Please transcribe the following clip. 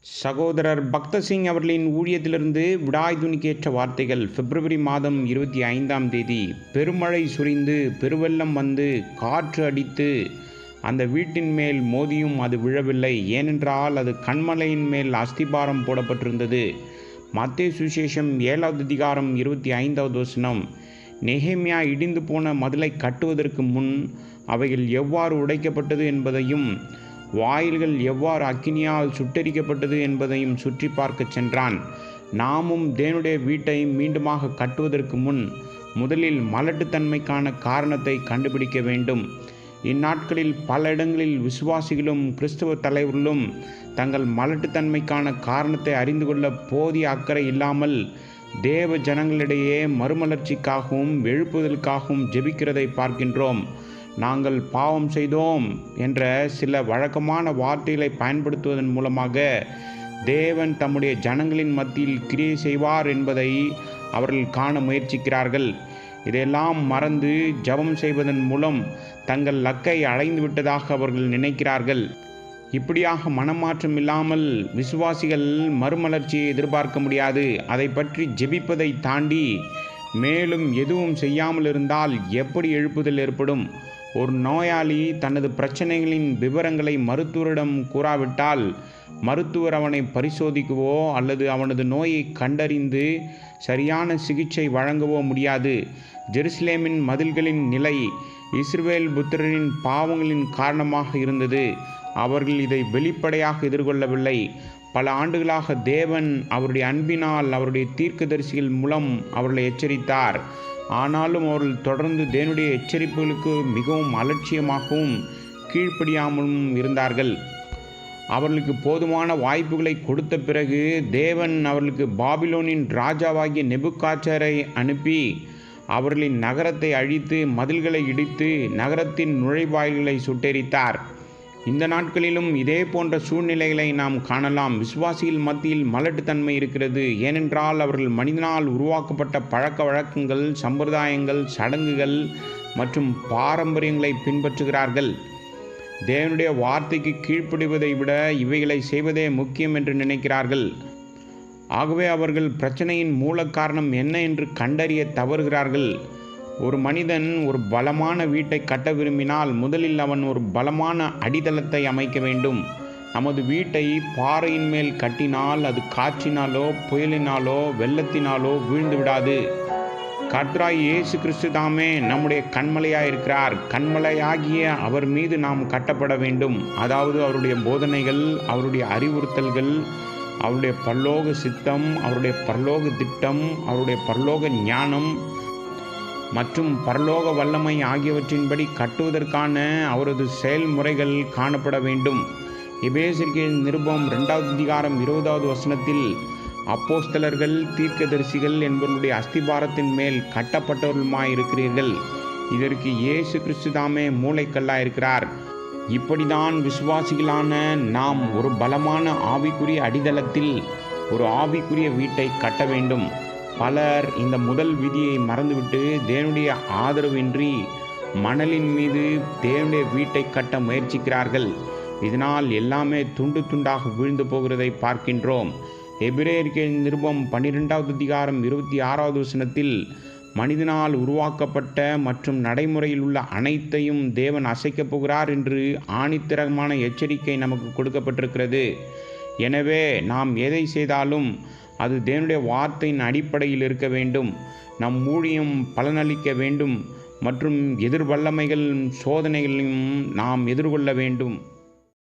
சகோதரர் பக்தசிங் அவர்களின் ஊழியத்திலிருந்து விடாய்துணிக்கேற்ற வார்த்தைகள். பிப்ரவரி மாதம் 25ஆம் தேதி. பெருமழை சுரிந்து பெருவெள்ளம் வந்து காற்று அடித்து அந்த வீட்டின் மேல் மோதியும் அது விழவில்லை. ஏனென்றால் அது கன்மலையின் மேல் அஸ்திபாரம் போடப்பட்டிருந்தது. மத்தேயு சுவிசேஷம் 7வது அதிகாரம் 25வது வசனம். நெகேமியா இடிந்து போன மதிலை கட்டுவதற்கு முன் அவைகள் எவ்வாறு உடைக்கப்பட்டது என்பதையும் வாயில்கள் எவ்வாறு அக்கினியால் சுட்டெரிக்கப்பட்டது என்பதையும் சுற்றி பார்க்கச் சென்றான். நாமும் தேவனுடைய வீட்டை மீண்டுமாக கட்டுவதற்கு முன் முதலில் மலட்டுத்தன்மைக்கான காரணத்தை கண்டுபிடிக்க வேண்டும். இந்நாட்களில் பல இடங்களில் விசுவாசிகளும் கிறிஸ்தவ தலைவர்களும் தங்கள் மலட்டுத்தன்மைக்கான காரணத்தை அறிந்து கொள்ள போதிய அக்கறை இல்லாமல் தேவ ஜனங்களிடையே மறுமலர்ச்சிக்காகவும் எழுப்புதலுக்காகவும் ஜெபிக்கிறதை பார்க்கின்றோம். நாங்கள் பாவம் செய்தோம் என்ற சில வழக்கமான வார்த்தைகளை பயன்படுத்துவதன் மூலமாக தேவன் தம்முடைய ஜனங்களின் மத்தியில் கிரியை செய்வார் என்பதை அவர்கள் காண முயற்சிக்கிறார்கள். இதையெல்லாம் மறந்து ஜெபம் செய்வதன் மூலம் தங்கள் லக்கை அடைந்து விட்டதாக அவர்கள் நினைக்கிறார்கள். இப்படியாக மனமாற்றம் இல்லாமல் விசுவாசிகள் மறுமலர்ச்சியை எதிர்பார்க்க முடியாது. அதை பற்றி ஜெபிப்பதை தாண்டி மேலும் எதுவும் செய்யாமல் இருந்தால் எப்படி எழுப்புதல் ஏற்படும்? ஒரு நோயாளி தனது பிரச்சனைகளின் விவரங்களை மருத்துவரிடம் கூறாவிட்டால் மருத்துவர் அவனை பரிசோதிக்கவோ அல்லது அவனது நோயை கண்டறிந்து சரியான சிகிச்சை வழங்கவோ முடியாது. ஜெருசலேமின் மதில்களின் நிலை இஸ்ரவேல் புத்திரரின் பாவங்களின் காரணமாக இருந்தது. அவர்கள் இதை வெளிப்படையாக எதிர்கொள்ளவில்லை. பல ஆண்டுகளாக தேவன் அவருடைய அன்பினால் அவருடைய தீர்க்கதரிசிகள் மூலம் அவர்களை எச்சரித்தார். ஆனாலும் அவர்கள் தொடர்ந்து தேவனுடைய எச்சரிப்புகளுக்கு மிகவும் அலட்சியமாகவும் கீழ்ப்படியாமலும் இருந்தார்கள். அவர்களுக்கு போதுமான வாய்ப்புகளை கொடுத்த பிறகு தேவன் அவர்களுக்கு பாபிலோனின் ராஜாவாகிய நெபுகாத்நேச்சரை அனுப்பி அவர்களின் நகரத்தை அழித்து மதில்களை இடித்து நகரத்தின் நுழைவாயில்களை சுட்டெரித்தார். இந்த நாட்களிலும் இதே போன்ற சூழ்நிலைகளை நாம் காணலாம். விசுவாசிகள் மத்தியில் மலட்டுத்தன்மை இருக்கிறது. ஏனென்றால் அவர்கள் மனிதனால் உருவாக்கப்பட்ட பழக்க வழக்கங்கள், சம்பிரதாயங்கள், சடங்குகள் மற்றும் பாரம்பரியங்களை பின்பற்றுகிறார்கள். தேவனுடைய வார்த்தைக்கு கீழ்ப்படிவதை விட இவைகளை செய்வதே முக்கியம் என்று நினைக்கிறார்கள். ஆகவே அவர்கள் பிரச்சனையின் மூல காரணம் என்ன என்று கண்டறிய தவறுகிறார்கள். ஒரு மனிதன் ஒரு பலமான வீட்டை கட்ட விரும்பினால் முதலில் அவன் ஒரு பலமான அடித்தளத்தை அமைக்க வேண்டும். நமது வீட்டை பாறையின் மேல் கட்டினால் அது காற்றினாலோ புயலினாலோ வெள்ளத்தினாலோ வீழ்ந்து விடாது. கர்த்தராகிய இயேசு கிறிஸ்து தாமே நம்முடைய கன்மலையாயிருக்கிறார். கன்மலையாகிய அவர் மீது நாம் கட்டப்பட வேண்டும். அதாவது அவருடைய போதனைகள், அவருடைய அறிவுறுத்தல்கள், அவருடைய பரலோக சித்தம், அவருடைய பரலோக திட்டம், அவருடைய பரலோக ஞானம் மற்றும் பரலோக வல்லமை ஆகியவற்றின்படி கட்டுவதற்கான அவரது செயல்முறைகள் காணப்பட வேண்டும். எபேசியருக்கு நிருபம் 2வது அதிகாரம் 20வது வசனத்தில் அப்போஸ்தலர்கள், தீர்க்கதரிசிகள் என்பவர்களுடைய அஸ்திபாரத்தின் மேல் கட்டப்பட்டவர்களுமாயிருக்கிறீர்கள். இதற்கு இயேசு கிறிஸ்து தாமே மூளைக்கல்லாயிருக்கிறார். இப்படிதான் விசுவாசிகளான நாம் ஒரு பலமான ஆவிக்குரிய அடித்தளத்தில் ஒரு ஆவிக்குரிய வீட்டை கட்ட வேண்டும். பலர் இந்த முதல் விதியை மறந்துவிட்டு தேவனுடைய ஆதரவின்றி மணலின் மீது தேவனுடைய வீட்டை கட்ட முயற்சிக்கிறார்கள். இதனால் எல்லாமே துண்டு துண்டாக வீழ்ந்து போகிறதை பார்க்கின்றோம். எபிரேயருக்கு நிருபம் 12வது அதிகாரம் 26வது வசனத்தில் மனிதனால் உருவாக்கப்பட்ட மற்றும் நடைமுறையில் உள்ள அனைத்தையும் தேவன் அசைக்கப் போகிறார் என்று ஆணித்தரமான எச்சரிக்கை நமக்கு கொடுக்கப்பட்டிருக்கிறது. எனவே நாம் எதை செய்தாலும் அது தேவனுடைய வார்த்தையின் அடிப்படையில் இருக்க வேண்டும். நம் ஊழியம் பலனளிக்க வேண்டும் மற்றும் எதிர்வல்லமைகள் சோதனைகளையும் நாம் எதிர்கொள்ள வேண்டும்.